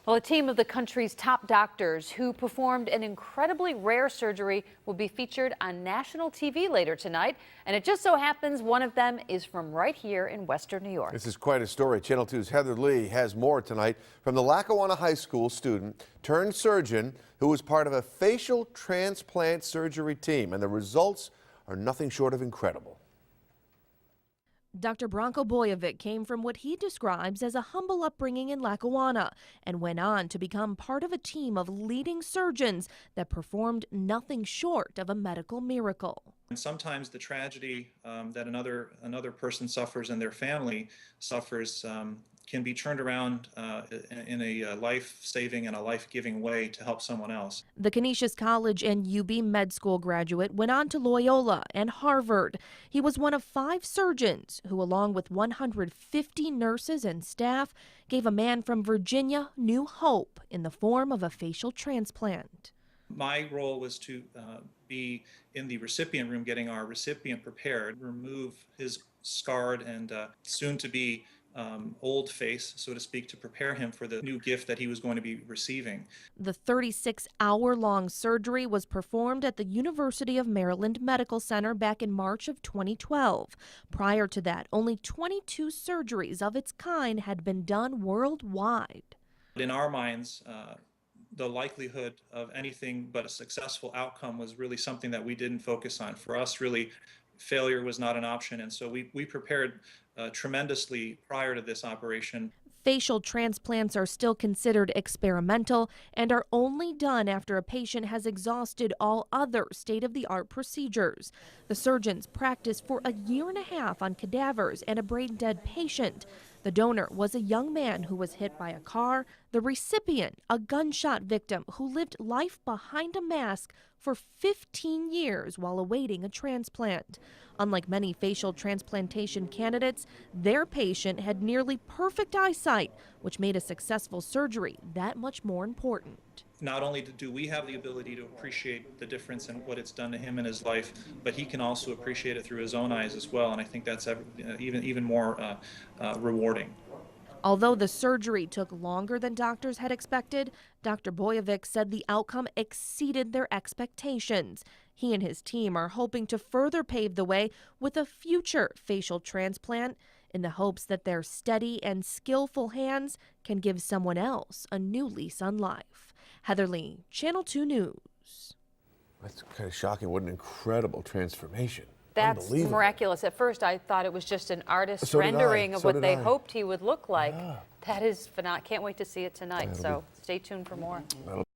Well, a team of the country's top doctors who performed an incredibly rare surgery will be featured on national TV later tonight. And it just so happens one of them is from right here in Western New York. This is quite a story. Channel 2's Heather Lee has more tonight from the Lackawanna High School student turned surgeon who was part of a facial transplant surgery team. And the results are nothing short of incredible. Dr. Branko Bojovic came from what he describes as a humble upbringing in Lackawanna and went on to become part of a team of leading surgeons that performed nothing short of a medical miracle. And sometimes the tragedy that another person suffers and their family suffers can be turned around in a life-saving and a life-giving way to help someone else. The Canisius College and UB Med School graduate went on to Loyola and Harvard. He was one of 5 surgeons who, along with 150 nurses and staff, gave a man from Virginia new hope in the form of a facial transplant. My role was to be in the recipient room getting our recipient prepared, remove his scarred and soon-to-be old face, so to speak, to prepare him for the new gift that he was going to be receiving. The 36-hour-long surgery was performed at the University of Maryland Medical Center back in March of 2012. Prior to that, only 22 surgeries of its kind had been done worldwide. In our minds, the likelihood of anything but a successful outcome was really something that we didn't focus on. For us, really, failure was not an option, and so we prepared tremendously prior to this operation. Facial transplants are still considered experimental and are only done after a patient has exhausted all other state-of-the-art procedures. The surgeons practiced for a year and a half on cadavers and a brain-dead patient. The donor was a young man who was hit by a car. The recipient, a gunshot victim who lived life behind a mask for 15 years while awaiting a transplant. Unlike many facial transplantation candidates, their patient had nearly perfect eyesight, which made a successful surgery that much more important. Not only do we have the ability to appreciate the difference in what it's done to him in his life, but he can also appreciate it through his own eyes as well, and I think that's even more rewarding. Although the surgery took longer than doctors had expected, Dr. Bojovic said the outcome exceeded their expectations. He and his team are hoping to further pave the way with a future facial transplant in the hopes that their steady and skillful hands can give someone else a new lease on life. Heather Lee, Channel 2 News. That's kind of shocking. What an incredible transformation. That's miraculous. At first, I thought it was just an artist's rendering of what they hoped he would look like. Yeah. That is phenomenal. Can't wait to see it tonight. So stay tuned for more.